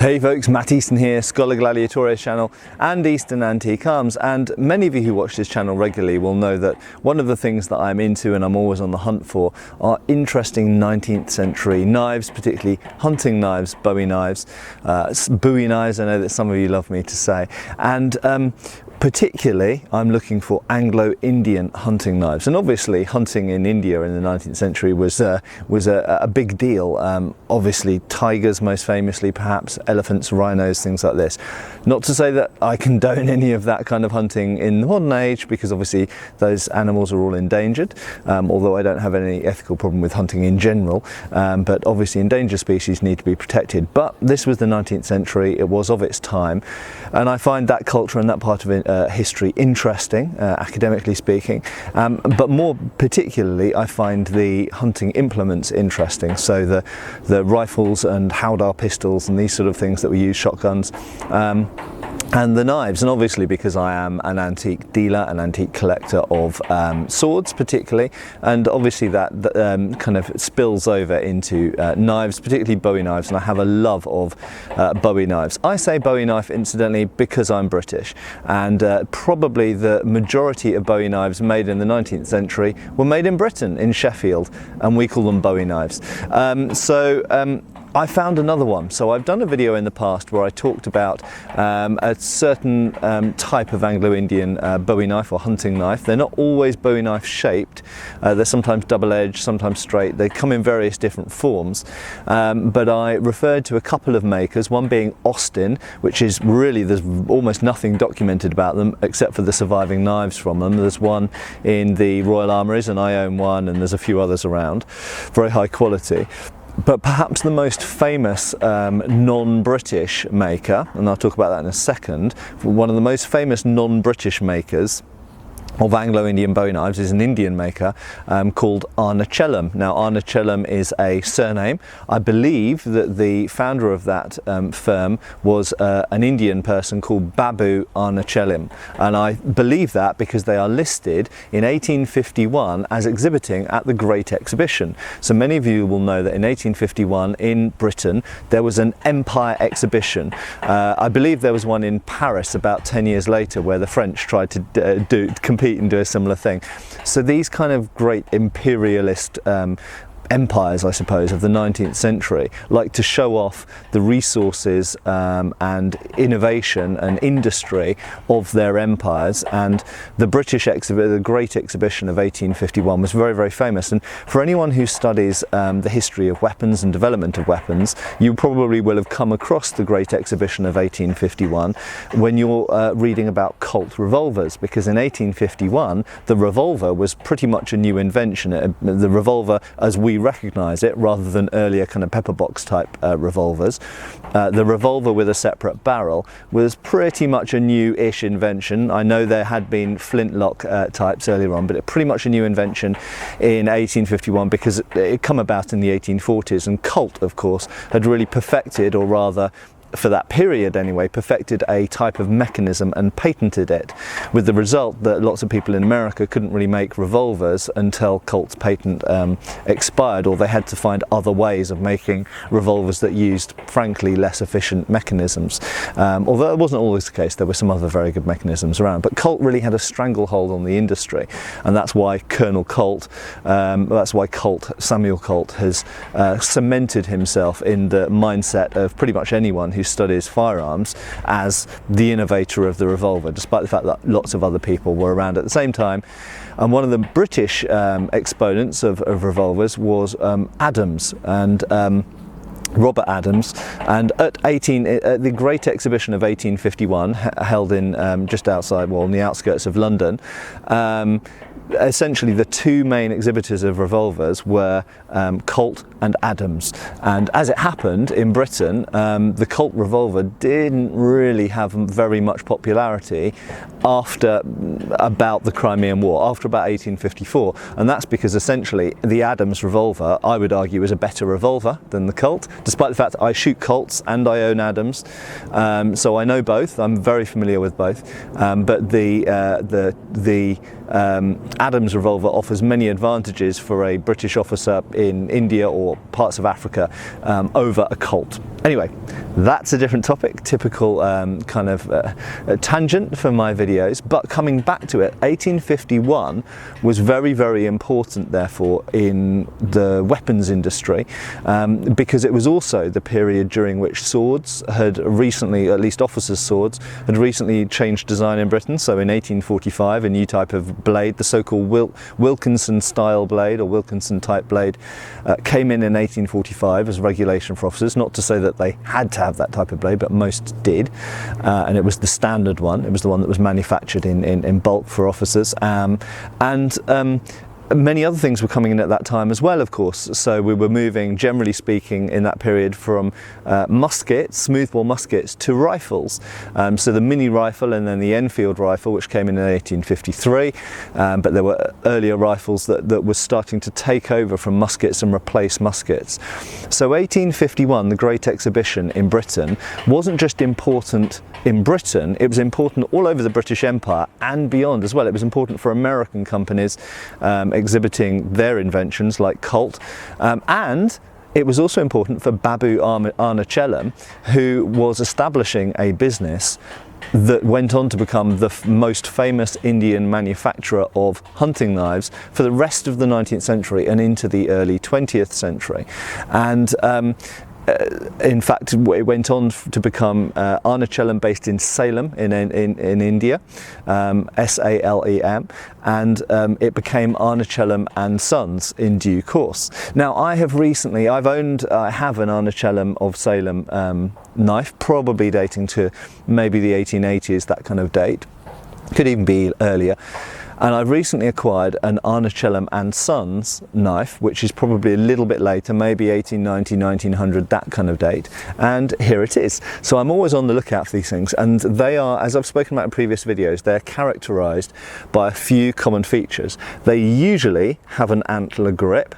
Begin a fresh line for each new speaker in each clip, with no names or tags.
Hey folks, Matt Easton here, Scholar Gladiatores channel and Eastern Antique Arms, and many of you who watch this channel regularly will know that one of the things that I'm into and I'm always on the hunt for are interesting 19th century knives, particularly hunting knives, Bowie knives, Bowie knives, I know that some of you love me to say, and particularly I'm looking for Anglo-Indian hunting knives, and obviously hunting in India in the 19th century was a big deal. Obviously tigers most famously, perhaps elephants, rhinos, things like this. Not to say that I condone any of that kind of hunting in the modern age, because obviously those animals are all endangered, although I don't have any ethical problem with hunting in general, but obviously endangered species need to be protected. But this was the 19th century, it was of its time, and I find that culture and that part of history interesting, academically speaking, but more particularly I find the hunting implements interesting. So the rifles and howdah pistols and these sort of things that we use, shotguns, and the knives. And obviously because I am an antique dealer, an antique collector of swords particularly, and obviously that kind of spills over into knives, particularly Bowie knives, and I have a love of Bowie knives. I say Bowie knife incidentally because I'm British, and probably the majority of Bowie knives made in the 19th century were made in Britain, in Sheffield, and we call them Bowie knives. I found another one. So I've done a video in the past where I talked about a certain type of Anglo-Indian Bowie knife or hunting knife. They're not always Bowie knife shaped. They're sometimes double-edged, sometimes straight. They come in various different forms. But I referred to a couple of makers, one being Austin, which is really, there's almost nothing documented about them except for the surviving knives from them. There's one in the Royal Armouries, and I own one, and there's a few others around, very high quality. But perhaps the most famous non-British maker, and I'll talk about that in a second, one of the most famous non-British makers of Anglo-Indian Bowie knives is an Indian maker called Arnachellum. Now Arnachellum is a surname. I believe that the founder of that firm was an Indian person called Babu Arnachellum, and I believe that because they are listed in 1851 as exhibiting at the Great Exhibition. So many of you will know that in 1851 in Britain there was an Empire exhibition. I believe there was one in Paris about 10 years later where the French tried to compete and do a similar thing. So these kind of great imperialist empires, I suppose, of the 19th century like to show off the resources and innovation and industry of their empires, and the the Great Exhibition of 1851 was very, very famous. And for anyone who studies the history of weapons and development of weapons, you probably will have come across the Great Exhibition of 1851 when you're reading about Colt revolvers, because in 1851 the revolver was pretty much a new invention. The revolver as we recognize it, rather than earlier kind of pepperbox type revolvers. The revolver with a separate barrel was pretty much a new-ish invention. I know there had been flintlock types earlier on, but it pretty much a new invention in 1851 because it come about in the 1840s, and Colt of course had really perfected, or rather for that period anyway, perfected a type of mechanism and patented it, with the result that lots of people in America couldn't really make revolvers until Colt's patent expired, or they had to find other ways of making revolvers that used, frankly, less efficient mechanisms. Although it wasn't always the case, there were some other very good mechanisms around. But Colt really had a stranglehold on the industry, and that's why Colonel Colt, Samuel Colt, has cemented himself in the mindset of pretty much anyone who studies firearms as the innovator of the revolver, despite the fact that lots of other people were around at the same time. And one of the British exponents of revolvers was Adams, and Robert Adams, and at the Great Exhibition of 1851 held in just outside, well, on the outskirts of London, essentially the two main exhibitors of revolvers were Colt and Adams. And as it happened in Britain, the Colt revolver didn't really have very much popularity after about the Crimean War, after about 1854, and that's because essentially the Adams revolver, I would argue, is a better revolver than the Colt, despite the fact that I shoot Colts and I own Adams, so I know both. I'm very familiar with both, but the Adams revolver offers many advantages for a British officer in India or parts of Africa over a Colt. Anyway, that's a different topic, typical kind of tangent for my videos, but coming back to it, 1851 was very, very important therefore in the weapons industry, because it was also the period during which swords had recently, at least officers' swords, had recently changed design in Britain. So in 1845 a new type of blade, the so-called Wilkinson style blade or Wilkinson type blade, came in 1845 as regulation for officers. Not to say that they had to have that type of blade, but most did, and it was the standard one. It was the one that was manufactured in bulk for officers, many other things were coming in at that time as well, of course. So we were moving, generally speaking, in that period from muskets, smoothbore muskets, to rifles. So the mini rifle and then the Enfield rifle, which came in 1853, but there were earlier rifles that were starting to take over from muskets and replace muskets. So 1851, the Great Exhibition in Britain, wasn't just important in Britain, it was important all over the British Empire and beyond as well. It was important for American companies exhibiting their inventions like Colt, and it was also important for Babu Arnachellum, who was establishing a business that went on to become the most famous Indian manufacturer of hunting knives for the rest of the 19th century and into the early 20th century. And in fact, it went on to become Arnachellum, based in Salem in India, Salem, and it became Arnachellum and Sons in due course. Now, I have I have an Arnachellum of Salem knife, probably dating to maybe the 1880s, that kind of date, could even be earlier. And I've recently acquired an Arnachellum and Sons knife, which is probably a little bit later, maybe 1890, 1900, that kind of date. And here it is. So I'm always on the lookout for these things. And they are, as I've spoken about in previous videos, they're characterized by a few common features. They usually have an antler grip.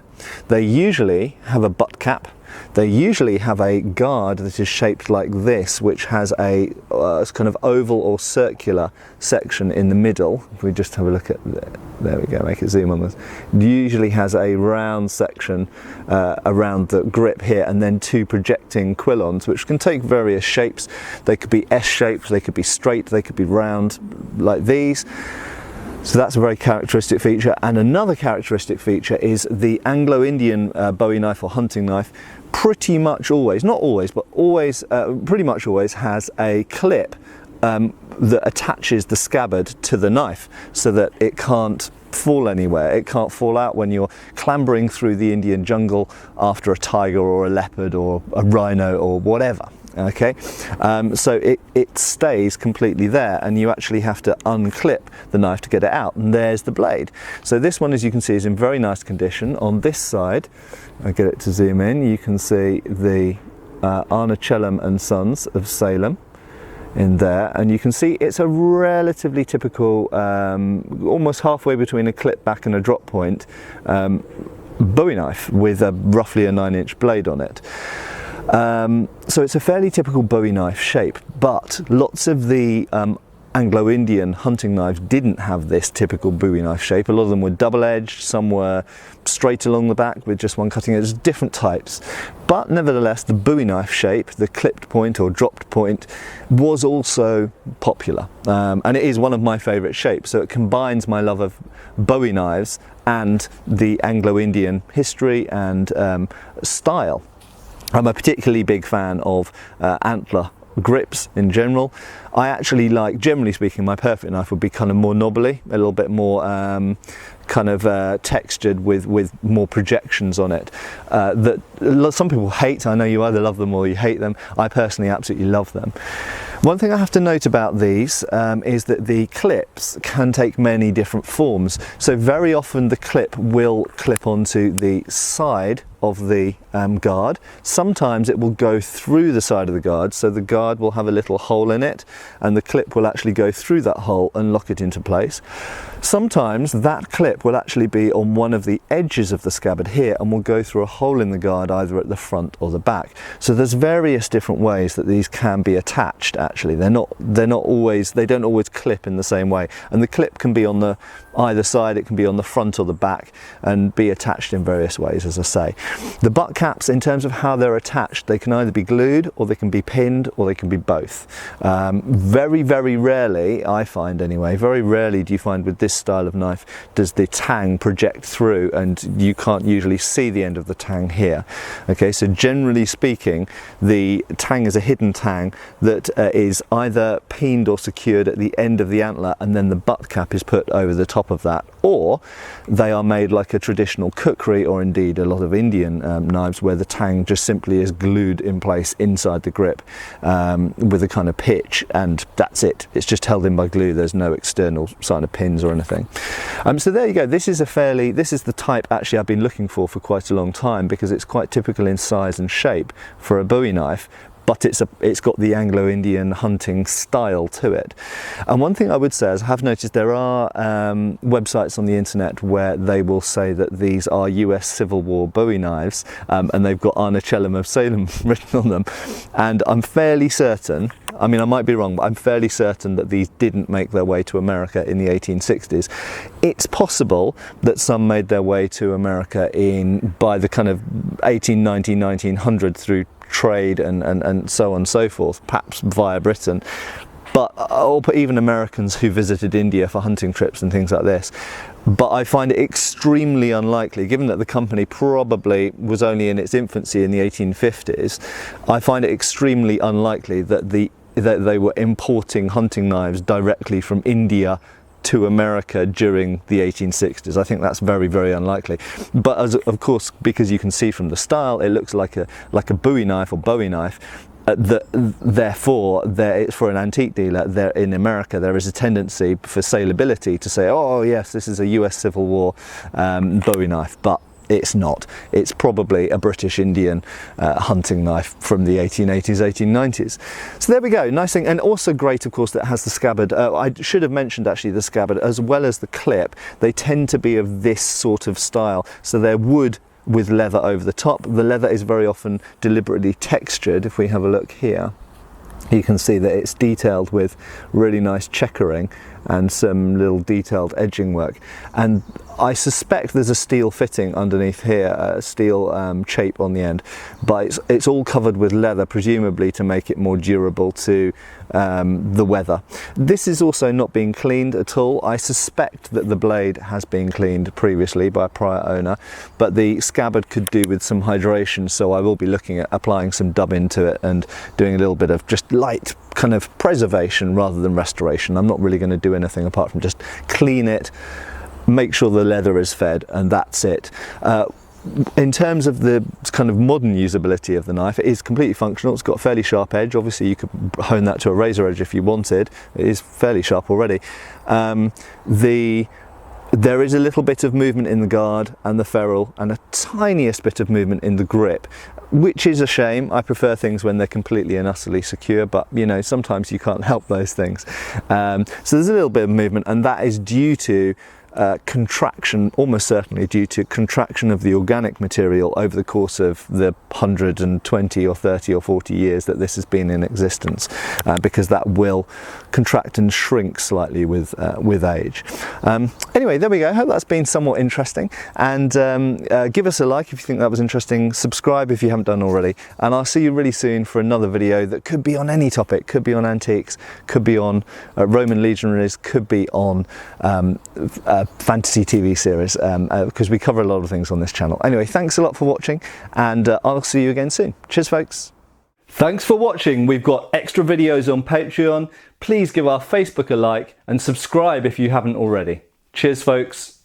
They usually have a butt cap. They usually have a guard that is shaped like this, which has a kind of oval or circular section in the middle. If we just have a look at there we go, make it zoom on this. It usually has a round section around the grip here, and then two projecting quillons, which can take various shapes. They could be S-shaped, they could be straight, they could be round, like these. So that's a very characteristic feature. And another characteristic feature is the Anglo-Indian Bowie knife or hunting knife pretty much always, not always, but always, pretty much always has a clip that attaches the scabbard to the knife so that it can't fall anywhere. It can't fall out when you're clambering through the Indian jungle after a tiger or a leopard or a rhino or whatever. Okay, so it stays completely there, and you actually have to unclip the knife to get it out, and there's the blade. So this one, as you can see, is in very nice condition. On this side, I get it to zoom in, you can see the Arnachellum and Sons of Salem in there, and you can see it's a relatively typical, almost halfway between a clip back and a drop point, Bowie knife with roughly a 9-inch blade on it. So it's a fairly typical Bowie knife shape, but lots of the Anglo-Indian hunting knives didn't have this typical Bowie knife shape. A lot of them were double-edged, some were straight along the back with just one cutting edge, different types. But nevertheless, the Bowie knife shape, the clipped point or dropped point, was also popular. And it is one of my favourite shapes, so it combines my love of Bowie knives and the Anglo-Indian history and style. I'm a particularly big fan of antler grips in general. I actually like, generally speaking, my perfect knife would be kind of more knobbly, a little bit more kind of textured with more projections on it, that some people hate. I know you either love them or you hate them. I personally absolutely love them. One thing I have to note about these is that the clips can take many different forms. So very often the clip will clip onto the side of the guard. Sometimes it will go through the side of the guard, so the guard will have a little hole in it and the clip will actually go through that hole and lock it into place. Sometimes that clip will actually be on one of the edges of the scabbard here and will go through a hole in the guard either at the front or the back. So there's various different ways that these can be attached. Actually, they don't always clip in the same way, and the clip can be on the either side, it can be on the front or the back, and be attached in various ways, as I say. The butt caps, in terms of how they're attached, they can either be glued, or they can be pinned, or they can be both. Very, very rarely, I find anyway, very rarely do you find with this style of knife does the tang project through and you can't usually see the end of the tang here. Okay, so generally speaking, the tang is a hidden tang that is either pinned or secured at the end of the antler, and then the butt cap is put over the top of that, or they are made like a traditional kukri, or indeed a lot of Indian knives, where the tang just simply is glued in place inside the grip with a kind of pitch, and that's it. It's just held in by glue. There's no external sign of pins or anything. So there you go. This is the type actually I've been looking for quite a long time, because it's quite typical in size and shape for a Bowie knife, but it's got the Anglo-Indian hunting style to it. And one thing I would say is I have noticed there are websites on the internet where they will say that these are US Civil War Bowie knives, and they've got Arnachellum of Salem written on them. And I'm fairly certain, I mean I might be wrong, but I'm fairly certain that these didn't make their way to America in the 1860s. It's possible that some made their way to America by the kind of 1890, 1900 through trade and so on and so forth, perhaps via Britain, or even Americans who visited India for hunting trips and things like this. But I find it extremely unlikely, given that the company probably was only in its infancy in the 1850s, I find it extremely unlikely that they were importing hunting knives directly from India to America during the 1860s. I think that's very, very unlikely. But of course, because you can see from the style, it looks like a Bowie knife or Bowie knife. Therefore, for an antique dealer there in America, there is a tendency for saleability to say, oh yes, this is a US Civil War Bowie knife, but it's not. It's probably a British Indian hunting knife from the 1880s, 1890s. So there we go, nice thing. And also great, of course, that has the scabbard. I should have mentioned actually the scabbard as well as the clip. They tend to be of this sort of style. So they're wood with leather over the top. The leather is very often deliberately textured. If we have a look here, you can see that it's detailed with really nice checkering and some little detailed edging work. And I suspect there's a steel fitting underneath here, a steel chape on the end, but it's all covered with leather, presumably to make it more durable to the weather. This is also not being cleaned at all. I suspect that the blade has been cleaned previously by a prior owner, but the scabbard could do with some hydration, so I will be looking at applying some dub into it and doing a little bit of just light kind of preservation rather than restoration. I'm not really going to do anything apart from just clean it, make sure the leather is fed, and that's it. In terms of the kind of modern usability of the knife, it is completely functional. It's got a fairly sharp edge. Obviously you could hone that to a razor edge if you wanted. It is fairly sharp already. There is a little bit of movement in the guard and the ferrule, and a tiniest bit of movement in the grip, which is a shame. I prefer things when they're completely and utterly secure, but you know, sometimes you can't help those things. So there's a little bit of movement, and that is due to contraction, almost certainly due to contraction of the organic material over the course of the 120 or 30 or 40 years that this has been in existence, because that will contract and shrink slightly with age. Anyway, there we go. I hope that's been somewhat interesting, and give us a like if you think that was interesting, subscribe if you haven't done already, and I'll see you really soon for another video that could be on any topic. Could be on antiques, could be on Roman legionaries, could be on fantasy TV series, because we cover a lot of things on this channel. Anyway, thanks a lot for watching, and I'll see you again soon. Cheers, folks. Thanks for watching. We've got extra videos on Patreon. Please give our Facebook a like and subscribe if you haven't already. Cheers, folks.